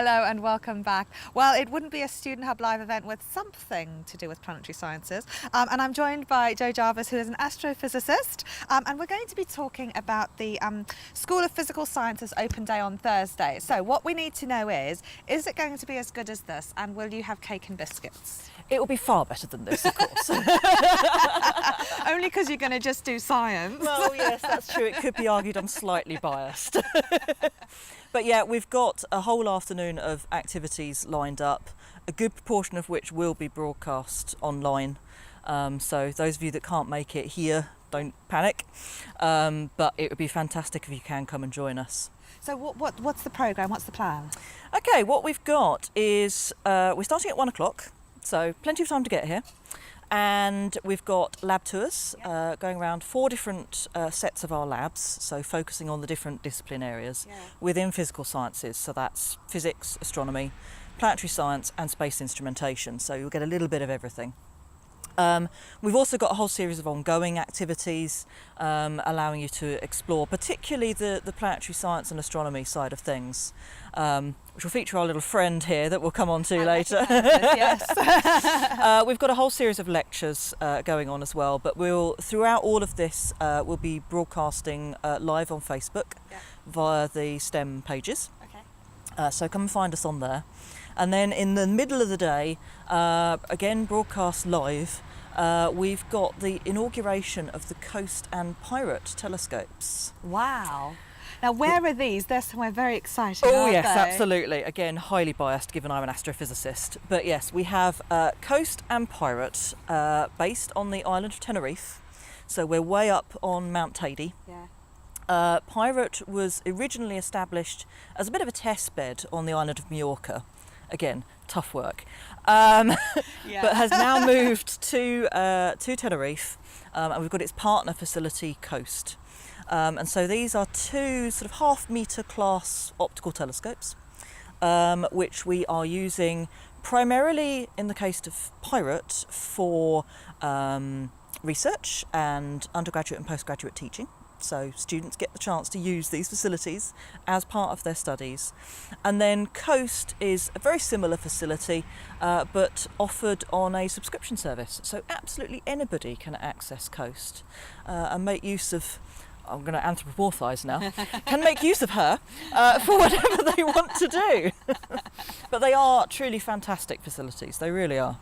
Hello and welcome back. Well, it wouldn't be a Student Hub Live event with something to do with planetary sciences. And I'm joined by Jarvis, who is an astrophysicist. And we're going to be talking about the School of Physical Sciences Open Day on Thursday. So what we need to know is it going to be as good as this? And will you have cake and biscuits? It will be far better than this, of course. Only because you're going to just do science. Well, yes, that's true. It could be argued I'm slightly biased. But yeah, we've got a whole afternoon of activities lined up, a good proportion of which will be broadcast online. So those of you that can't make it here, don't panic. But it would be fantastic if you can come and join us. So what's the programme? What's the plan? Okay, what we've got is we're starting at 1 o'clock, so plenty of time to get here. And we've got lab tours going around 4 different sets of our labs, so focusing on the different discipline areas within physical sciences. So that's physics, astronomy, planetary science and space instrumentation. So you'll get a little bit of everything. We've also got a whole series of ongoing activities allowing you to explore particularly the planetary science and astronomy side of things, which will feature our little friend here that we'll come on to later. Yes. We've got a whole series of lectures going on as well, but throughout all of this we'll be broadcasting live on Facebook via the STEM pages. Okay. So come and find us on there. And then in the middle of the day, again broadcast live, we've got the inauguration of the Coast and Pirate telescopes. Wow. Now, where are these? They're somewhere very exciting, Oh aren't yes, they? absolutely. Again, highly biased given I'm an astrophysicist. But yes, we have Coast and Pirate based on the island of Tenerife. So we're way up on Mount Teide. Yeah. Pirate was originally established as a bit of a test bed on the island of Majorca. Again, tough work, but has now moved to Tenerife, and we've got its partner facility, Coast. And so these are 2 sort of half-metre class optical telescopes, which we are using primarily in the case of Pirate for research and undergraduate and postgraduate teaching. So students get the chance to use these facilities as part of their studies. And then Coast is a very similar facility, but offered on a subscription service. So absolutely anybody can access Coast and make use of, I'm going to anthropomorphise now, can make use of her for whatever they want to do. But they are truly fantastic facilities, they really are.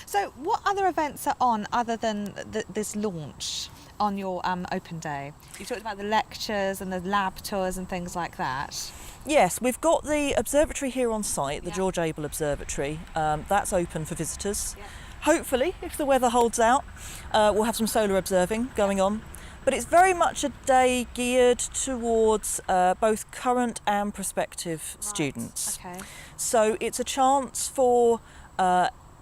So what other events are on other than this launch on your open day? You talked about the lectures and the lab tours and things like that. Yes, we've got the observatory here on site, the George Abel Observatory. That's open for visitors. Yeah. Hopefully, if the weather holds out, we'll have some solar observing going on. But it's very much a day geared towards both current and prospective students. Okay. So it's a chance for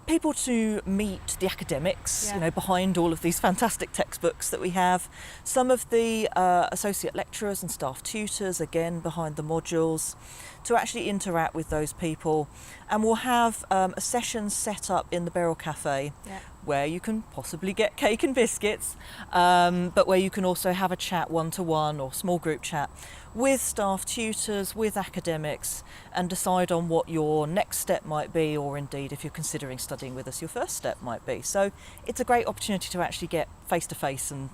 people to meet the academics, you know, behind all of these fantastic textbooks that we have. Some of the associate lecturers and staff tutors, again, behind the modules, to actually interact with those people. And we'll have a session set up in the Beryl Cafe where you can possibly get cake and biscuits, but where you can also have a chat one-to-one or small group chat with staff tutors, with academics, and decide on what your next step might be, or indeed if you're considering studying with us, your first step might be. So it's a great opportunity to actually get face-to-face and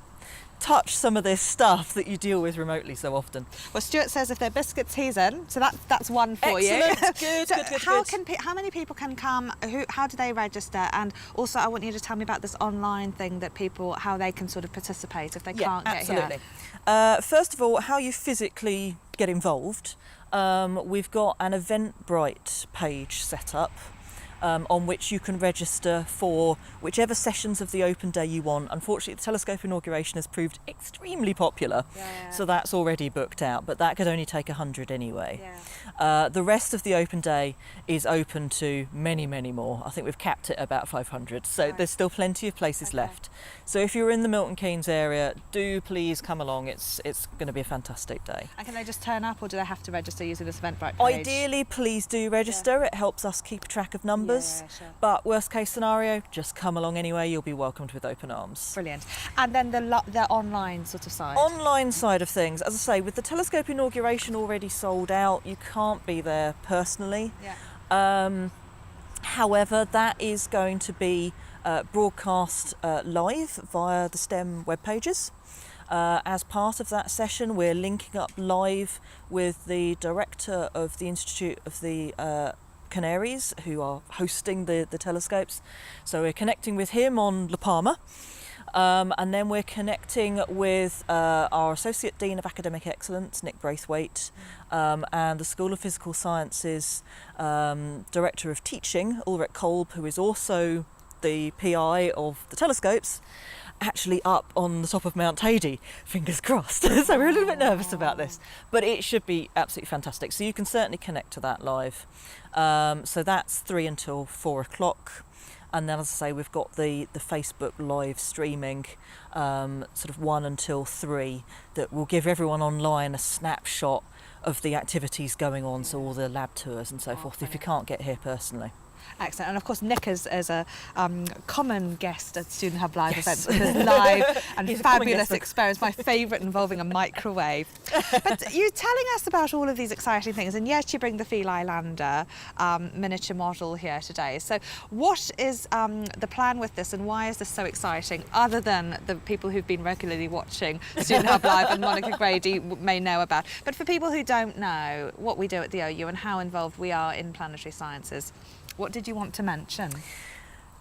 touch some of this stuff that you deal with remotely so often. Well, Stuart says if they're biscuits, he's in. So that's one for Excellent. you. Good, So good. how many people can come? How do they register? And also, I want you to tell me about this online thing that how they can sort of participate if they can't get here. Absolutely. First of all, how you physically get involved. We've got an Eventbrite page set up, on which you can register for whichever sessions of the open day you want. Unfortunately, the telescope inauguration has proved extremely popular, so that's already booked out, but that could only take 100 anyway. The rest of the open day is open to many, many more. I think we've capped it at about 500, so there's still plenty of places left. So if you're in the Milton Keynes area, do please come along. It's going to be a fantastic day. And can they just turn up, or do they have to register using this Eventbrite page? Ideally, please do register. It helps us keep track of numbers. numbers. Yeah, sure. But worst case scenario, just come along anyway. You'll be welcomed with open arms. Brilliant. And then the online sort of side. Online side of things, as I say, with the telescope inauguration already sold out, you can't be there personally. Yeah. However, that is going to be broadcast live via the STEM web pages. As part of that session, we're linking up live with the director of the Institute of the Canaries, who are hosting the telescopes. So we're connecting with him on La Palma. And then we're connecting with our Associate Dean of Academic Excellence, Nick Braithwaite, and the School of Physical Sciences Director of Teaching, Ulrich Kolb, who is also the PI of the telescopes, actually up on the top of Mount Tady, fingers crossed. So we're a little bit nervous about this, but it should be absolutely fantastic. So you can certainly connect to that live. So that's 3 until 4 o'clock. And then, as I say, we've got the Facebook live streaming, sort of 1 until 3, that will give everyone online a snapshot of the activities going on, so all the lab tours and so forth, if you can't get here personally. Excellent. And of course, Nick is a common guest at Student Hub Live events with his live and fabulous experience, my favourite, involving a microwave. But you're telling us about all of these exciting things, and yes, you bring the Philae Lander miniature model here today. So what is the plan with this, and why is this so exciting, other than the people who've been regularly watching Student Hub Live and Monica Grady may know about? But for people who don't know what we do at the OU and how involved we are in planetary sciences, what did you want to mention?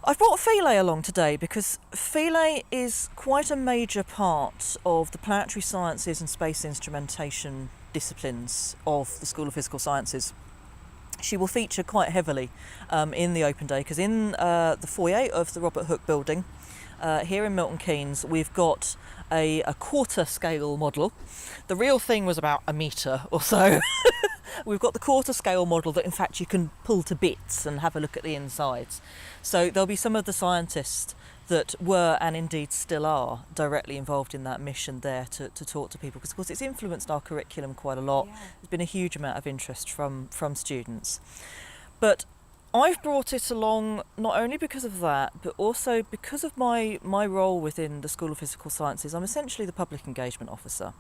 I've brought Philae along today because Philae is quite a major part of the planetary sciences and space instrumentation disciplines of the School of Physical Sciences. She will feature quite heavily in the open day, because in the foyer of the Robert Hooke building here in Milton Keynes, we've got a quarter scale model. The real thing was about a metre or so. We've got the quarter scale model that in fact you can pull to bits and have a look at the insides. So there'll be some of the scientists that were, and indeed still are, directly involved in that mission there to talk to people, because of course it's influenced our curriculum quite a lot. Yeah. There's been a huge amount of interest from students. But I've brought it along not only because of that, but also because of my role within the School of Physical Sciences. I'm essentially the Public Engagement Officer,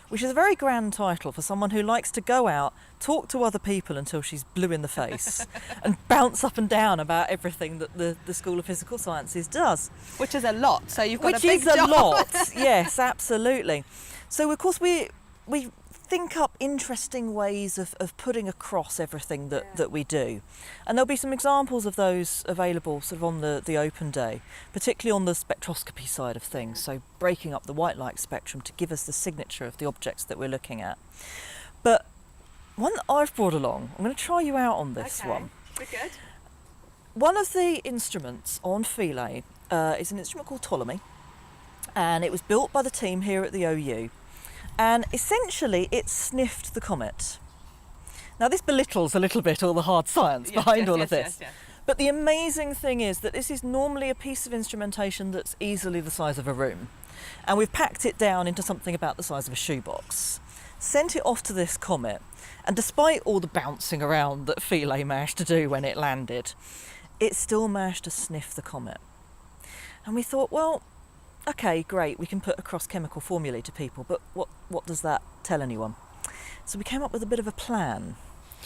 which is a very grand title for someone who likes to go out, talk to other people until she's blue in the face and bounce up and down about everything that the School of Physical Sciences does. Which is a lot, so you've got a big job. Which is a lot, yes, absolutely. So of course we think up interesting ways of putting across everything that we do. And there'll be some examples of those available sort of on the open day, particularly on the spectroscopy side of things, so breaking up the white light spectrum to give us the signature of the objects that we're looking at. But one that I've brought along, I'm going to try you out on this one. We're good. One of the instruments on Philae is an instrument called Ptolemy, and it was built by the team here at the OU. And essentially it sniffed the comet. Now this belittles a little bit all the hard science behind all of this. Yes. But the amazing thing is that this is normally a piece of instrumentation that's easily the size of a room. And we've packed it down into something about the size of a shoebox, sent it off to this comet, and despite all the bouncing around that Philae managed to do when it landed, it still managed to sniff the comet. And we thought, well, okay, great, we can put across chemical formulae to people, but what does that tell anyone? So we came up with a bit of a plan.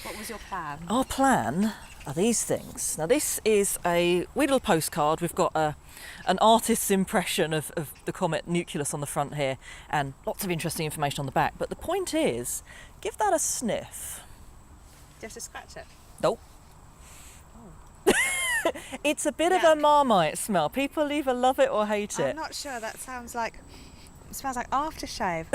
What was your plan? Our plan are these things. Now this is a wee little postcard. We've got an artist's impression of the comet nucleus on the front here, and lots of interesting information on the back. But the point is, give that a sniff. Do you have to scratch it? Nope. It's a bit of a Marmite smell. People either love it or hate it. I'm not sure. That smells like aftershave.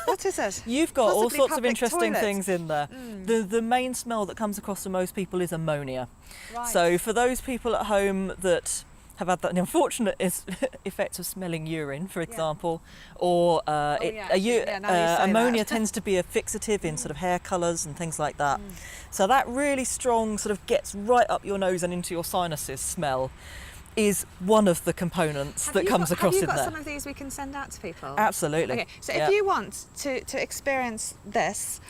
What is it? You've got possibly all sorts of interesting toilets. Things in there. The main smell that comes across to most people is ammonia. Right. So for those people at home that have had that unfortunate effect of smelling urine, for example, or ammonia tends to be a fixative in sort of hair colours and things like that. So that really strong sort of gets right up your nose and into your sinuses smell is one of the components that comes across in there. Have you got some of these we can send out to people? Absolutely. Okay, so if you want to experience this,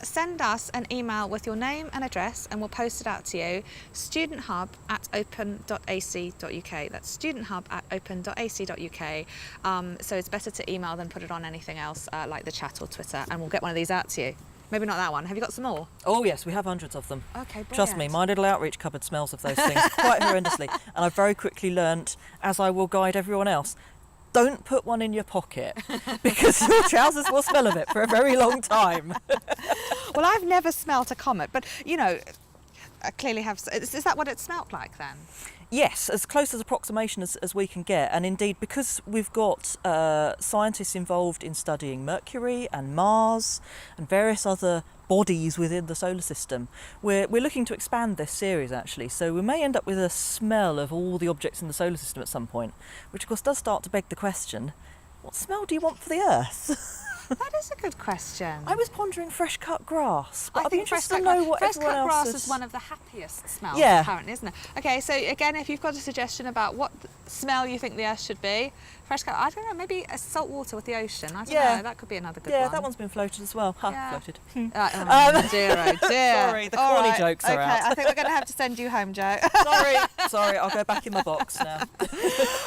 send us an email with your name and address and we'll post it out to you. studenthub@open.ac.uk. That's studenthub@open.ac.uk. So it's better to email than put it on anything else like the chat or Twitter, and we'll get one of these out to you. Maybe not that one. Have you got some more? Oh yes, we have hundreds of them. Okay, brilliant. Trust me, my little outreach cupboard smells of those things quite horrendously. And I've very quickly learnt, as I will guide everyone else, don't put one in your pocket because your trousers will smell of it for a very long time. Well, I've never smelt a comet, but you know, I clearly have. Is that what it smelt like then? Yes, as close as approximation as we can get. And indeed, because we've got scientists involved in studying Mercury and Mars and various other bodies within the solar system, we're looking to expand this series actually. So we may end up with a smell of all the objects in the solar system at some point, which of course does start to beg the question, what smell do you want for the Earth? That is a good question. I was pondering fresh cut grass, but I I'd be think interested to know what everyone else grass has... is one of the happiest smells, Yeah. apparently, isn't it? Okay, so again, if you've got a suggestion about what smell you think the Earth should be, fresh cut, I don't know, maybe a salt water with the ocean. I don't know, that could be another good one. Yeah, that one's been floated as well. Floated. Oh dear, oh dear. Sorry, the corny jokes are out. Okay, I think we're going to have to send you home, Joe. Sorry, I'll go back in my box now.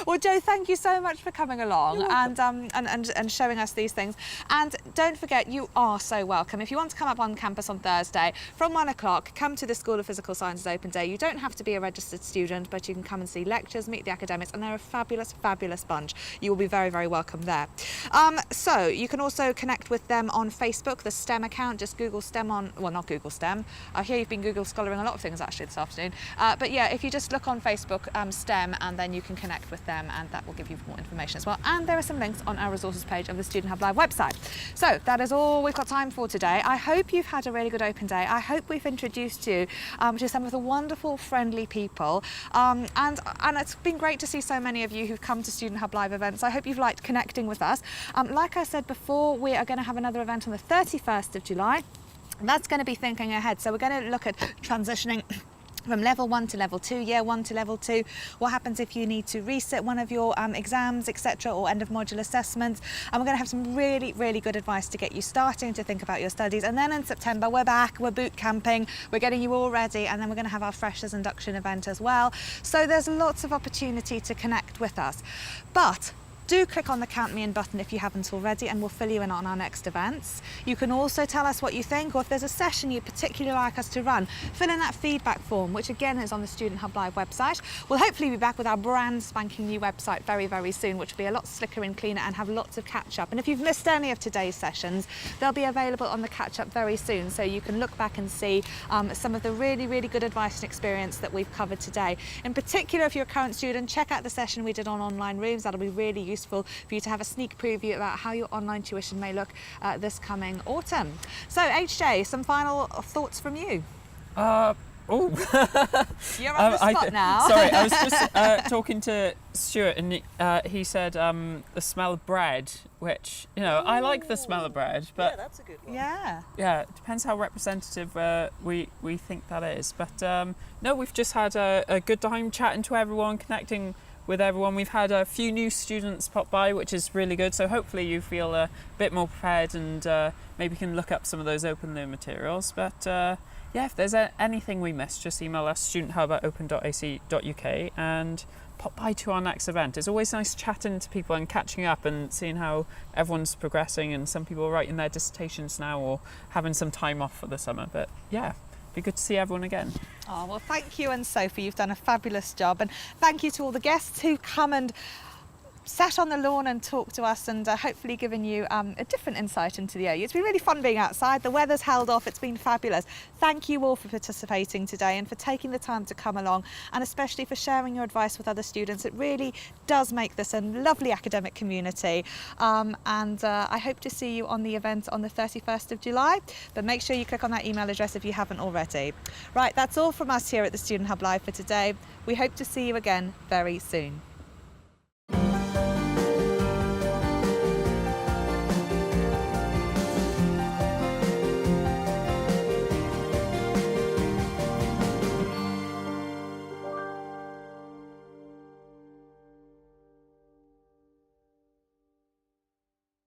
Well, Joe, thank you so much for coming along and showing us these things. And don't forget, you are so welcome. If you want to come up on campus on Thursday from 1 o'clock, come to the School of Physical Sciences Open Day. You don't have to be a registered student, but you can come and see lectures, meet the academics, and they're a fabulous, fabulous bunch. You will be very, very welcome there. So you can also connect with them on Facebook, the STEM account. Just Google STEM not Google STEM. I hear you've been Google scholaring a lot of things actually this afternoon. But yeah, if you just look on Facebook, STEM, and then you can connect with them, and that will give you more information as well. And there are some links on our resources page of the Student Hub Live website. So that is all we've got time for today. I hope you've had a really good open day. I hope we've introduced you to some of the wonderful, friendly people. And it's been great to see so many of you who've come to Student Hub Live events. I hope you've liked connecting with us. Like I said before, we are going to have another event on the 31st of July. And that's going to be thinking ahead. So we're going to look at transitioning from level 1 to level 2, year 1 to level 2, what happens if you need to resit one of your exams, etc., or end of module assessments. And we're going to have some really, really good advice to get you starting to think about your studies. And then in September, we're back, we're boot camping, we're getting you all ready, and then we're going to have our freshers induction event as well. So there's lots of opportunity to connect with us. But do click on the Count Me In button if you haven't already, and we'll fill you in on our next events. You can also tell us what you think, or if there's a session you'd particularly like us to run, fill in that feedback form, which again is on the Student Hub Live website. We'll hopefully be back with our brand spanking new website very, very soon, which will be a lot slicker and cleaner and have lots of catch up. And if you've missed any of today's sessions, they'll be available on the catch up very soon, so you can look back and see some of the really, really good advice and experience that we've covered today. In particular, if you're a current student, check out the session we did on online rooms. That'll be really useful for you to have a sneak preview about how your online tuition may look this coming autumn. So HJ, some final thoughts from you? Oh. You're on the spot now. Sorry, I was just talking to Stuart, and he said the smell of bread, which, you know, I like the smell of bread, but yeah, that's a good one. yeah, it depends how representative we think that is. But no, we've just had a good time chatting to everyone, connecting with everyone. We've had a few new students pop by, which is really good, so hopefully you feel a bit more prepared and maybe can look up some of those open learn materials. But yeah, if there's anything we missed, just email us, studenthub@open.ac.uk, and pop by to our next event. It's always nice chatting to people and catching up and seeing how everyone's progressing, and some people are writing their dissertations now or having some time off for the summer. But yeah, be good to see everyone again. Oh, well, thank you, and Sophie, you've done a fabulous job, and thank you to all the guests who come and sat on the lawn and talked to us, and hopefully given you a different insight into the OU. It's been really fun being outside. The weather's held off. It's been fabulous. Thank you all for participating today and for taking the time to come along, and especially for sharing your advice with other students. It really does make this a lovely academic community, and I hope to see you on the event on the 31st of July, but make sure you click on that email address if you haven't already. Right, that's all from us here at the Student Hub Live for today. We hope to see you again very soon.